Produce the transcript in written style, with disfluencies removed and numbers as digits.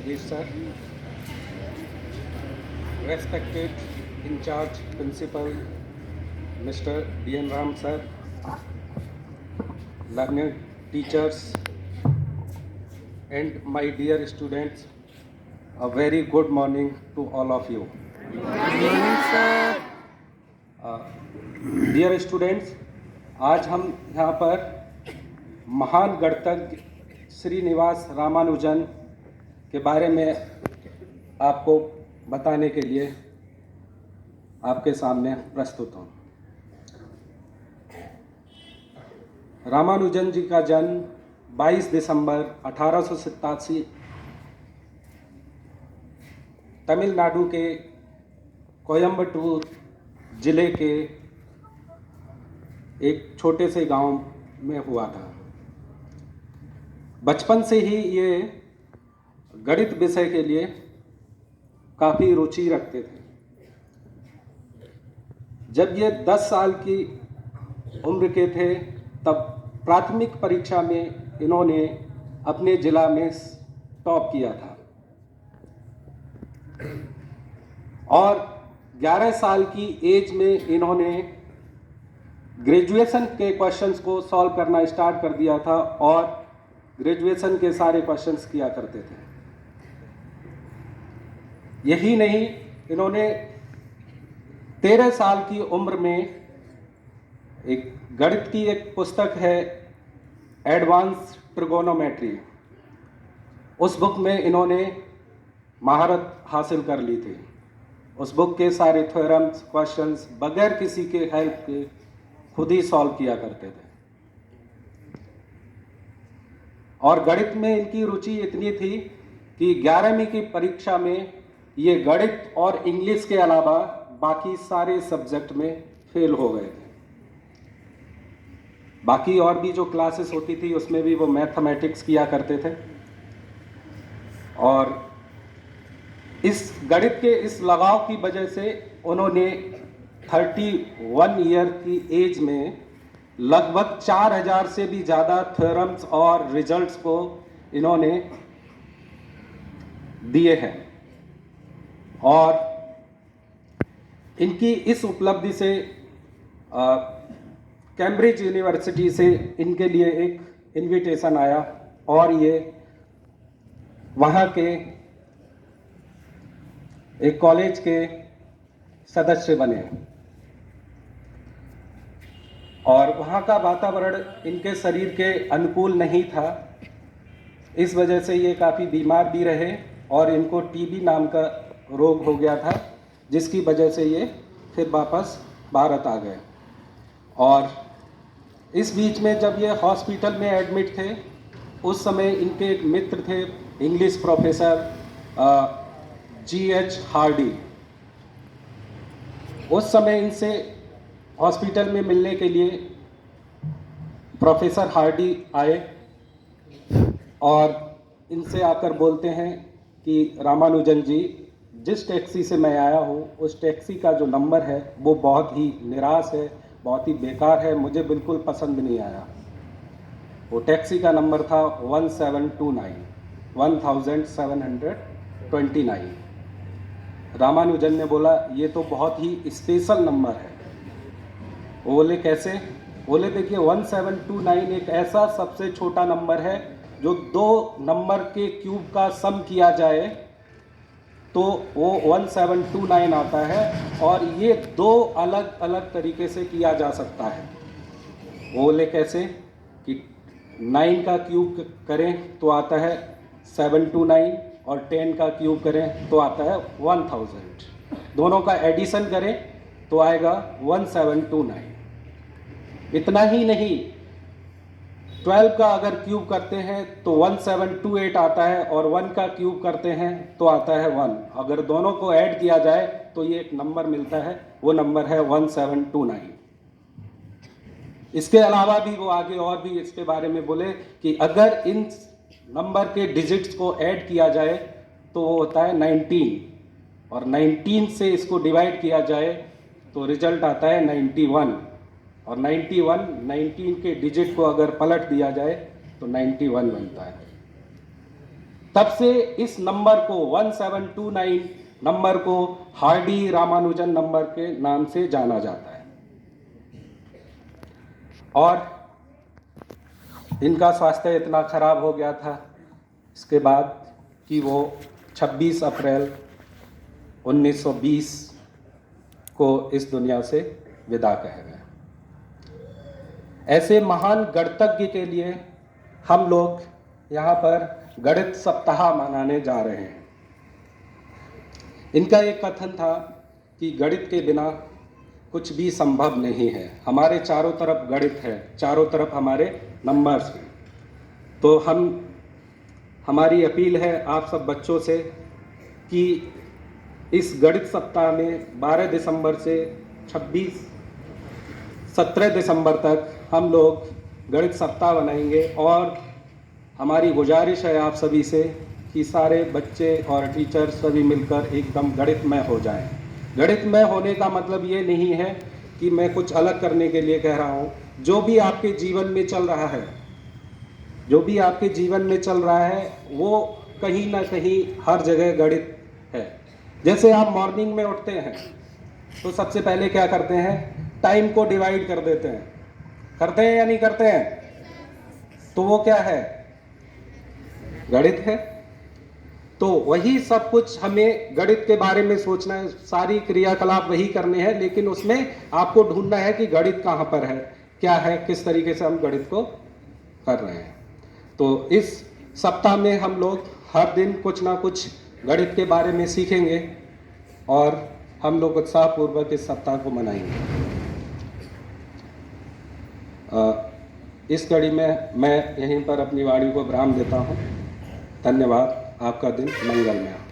Yes, sir. Respected in charge principal, Mr. D.N. Ram, sir, learned teachers, and my dear students, a very good morning to all of you. Dear students, आज हम यहाँ पर महान गणितज्ञ श्रीनिवास रामानुजन के बारे में आपको बताने के लिए आपके सामने प्रस्तुत हूँ। रामानुजन जी का जन्म 22 दिसंबर 1887 तमिलनाडु के कोयम्बटूर जिले के एक छोटे से गांव में हुआ था। बचपन से ही ये गणित विषय के लिए काफ़ी रुचि रखते थे। जब ये 10 साल की उम्र के थे तब प्राथमिक परीक्षा में इन्होंने अपने जिला में टॉप किया था और 11 साल की एज में इन्होंने ग्रेजुएशन के क्वेश्चंस को सॉल्व करना स्टार्ट कर दिया था और ग्रेजुएशन के सारे क्वेश्चंस किया करते थे। यही नहीं, इन्होंने 13 साल की उम्र में एक गणित की एक पुस्तक है एडवांस ट्रिगोनोमेट्री, उस बुक में इन्होंने महारत हासिल कर ली थी। उस बुक के सारे थ्योरम्स, क्वेश्चंस बगैर किसी के हेल्प के खुद ही सॉल्व किया करते थे। और गणित में इनकी रुचि इतनी थी कि 11वीं की परीक्षा में ये गणित और इंग्लिश के अलावा बाकी सारे सब्जेक्ट में फेल हो गए थे। बाकी और भी जो क्लासेस होती थी उसमें भी वो मैथमेटिक्स किया करते थे और इस गणित के इस लगाव की वजह से उन्होंने 31 ईयर की एज में लगभग 4000 से भी ज़्यादा थ्योरम्स और रिजल्ट्स को इन्होंने दिए हैं। और इनकी इस उपलब्धि से कैम्ब्रिज यूनिवर्सिटी से इनके लिए एक इनविटेशन आया और ये वहाँ के एक कॉलेज के सदस्य बने और वहाँ का वातावरण इनके शरीर के अनुकूल नहीं था। इस वजह से ये काफ़ी बीमार भी रहे और इनको टीबी नाम का रोग हो गया था, जिसकी वजह से ये फिर वापस भारत आ गए। और इस बीच में जब ये हॉस्पिटल में एडमिट थे, उस समय इनके एक मित्र थे इंग्लिश प्रोफेसर G.H. हार्डी। उस समय इनसे हॉस्पिटल में मिलने के लिए प्रोफेसर हार्डी आए और इनसे आकर बोलते हैं कि रामानुजन जी, जिस टैक्सी से मैं आया हूँ उस टैक्सी का जो नंबर है वो बहुत ही निराश है, बहुत ही बेकार है, मुझे बिल्कुल पसंद नहीं आया। वो टैक्सी का नंबर था 1729। रामानुजन ने बोला ये तो बहुत ही स्पेशल नंबर है। वो बोले कैसे? बोले देखिए 1729 एक ऐसा सबसे छोटा नंबर है जो 2 नंबर के क्यूब का सम किया जाए तो वो 1729 आता है और ये 2 अलग अलग तरीके से किया जा सकता है। वो बोले कैसे? कि 9 का क्यूब करें तो आता है 729 और 10 का क्यूब करें तो आता है 1000। दोनों का एडिशन करें तो आएगा 1729। इतना ही नहीं, 12 का अगर क्यूब करते हैं तो 1728 आता है और 1 का क्यूब करते हैं तो आता है 1। अगर दोनों को ऐड किया जाए तो ये एक नंबर मिलता है, वो नंबर है 1729। इसके अलावा भी वो आगे और भी इसके बारे में बोले कि अगर इन नंबर के डिजिट्स को ऐड किया जाए तो वो होता है 19 और 19 से इसको डिवाइड किया जाए तो रिजल्ट आता है 91 और 19 के डिजिट को अगर पलट दिया जाए तो 91 बनता है। तब से इस नंबर को 1729 नंबर को हार्डी रामानुजन नंबर के नाम से जाना जाता है। और इनका स्वास्थ्य इतना खराब हो गया था इसके बाद कि वो 26 अप्रैल 1920 को इस दुनिया से विदा कह गए। ऐसे महान गणितज्ञ के लिए हम लोग यहाँ पर गणित सप्ताह मनाने जा रहे हैं। इनका एक कथन था कि गणित के बिना कुछ भी संभव नहीं है। हमारे चारों तरफ गणित है, चारों तरफ हमारे नंबर्स हैं। तो हमारी अपील है आप सब बच्चों से कि इस गणित सप्ताह में 12 दिसंबर से 17 दिसंबर तक हम लोग गणित सप्ताह बनाएंगे। और हमारी गुजारिश है आप सभी से कि सारे बच्चे और टीचर सभी मिलकर एकदम गणितमय हो जाएं। गणितमय होने का मतलब ये नहीं है कि मैं कुछ अलग करने के लिए कह रहा हूँ। जो भी आपके जीवन में चल रहा है, जो भी आपके जीवन में चल रहा है वो कहीं ना कहीं हर जगह गणित है। जैसे आप मॉर्निंग में उठते हैं तो सबसे पहले क्या करते हैं, टाइम को डिवाइड कर देते हैं। करते हैं या नहीं करते हैं? तो वो क्या है? गणित है। तो वही सब कुछ हमें गणित के बारे में सोचना है, सारी क्रियाकलाप वही करने हैं, लेकिन उसमें आपको ढूंढना है कि गणित कहाँ पर है, क्या है, किस तरीके से हम गणित को कर रहे हैं। तो इस सप्ताह में हम लोग हर दिन कुछ ना कुछ गणित के बारे में सीखेंगे और हम लोग उत्साहपूर्वक इस सप्ताह को मनाएंगे। इस कड़ी में मैं यहीं पर अपनी वाणी को विराम देता हूँ। धन्यवाद। आपका दिन मंगलमय हो।